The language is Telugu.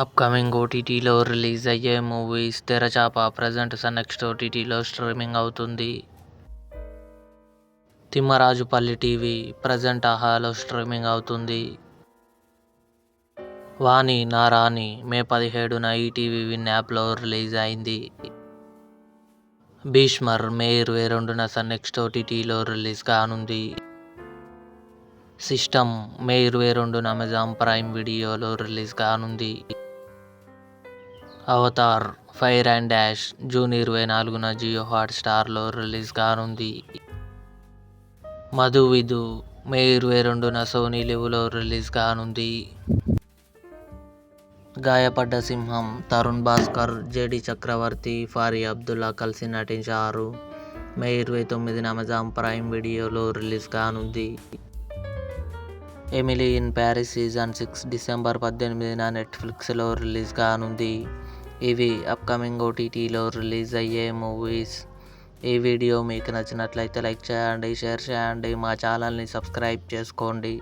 అప్కమింగ్ ఓటీటీలో రిలీజ్ అయ్యే మూవీస్. తెరచాప ప్రజెంట్ సన్నెక్స్ట్ ఓటీటీలో స్ట్రీమింగ్ అవుతుంది. తిమ్మరాజుపల్లి టీవీ ప్రజెంట్ ఆహాలో స్ట్రీమింగ్ అవుతుంది. వాణి నా రాణి మే 17న ఈటీవీ విన్ యాప్లో రిలీజ్ అయింది. భీష్మర్ మే 22న సన్నెక్స్ట్ ఓటీటీలో రిలీజ్ కానుంది. సిస్టమ్ మే 22న అమెజాన్ ప్రైమ్ వీడియోలో రిలీజ్ కానుంది. Avatar Fire and dash June 24న జియో హాట్స్టార్లో రిలీజ్ కానుంది. మధు విధు మే 22న సోనీ లివ్లో రిలీజ్ కానుంది. గాయపడ్డ సింహం తరుణ్ భాస్కర్, జేడీ చక్రవర్తి, ఫారి అబ్దుల్లా కలిసి నటించారు. మే 29న అమెజాన్ ప్రైమ్ వీడియోలో రిలీజ్ కానుంది. Emily in Paris season 6 December 18న నెట్ఫ్లిక్స్లో రిలీజ్ కానుంది. ఇవి అప్కమింగ్ ఓటీటీలో రిలీజ్ అయ్యే మూవీస్. ఈ వీడియో మీకు నచ్చినట్లయితే లైక్ చేయండి, షేర్ చేయండి, మా ఛానల్ని సబ్స్క్రైబ్ చేసుకోండి.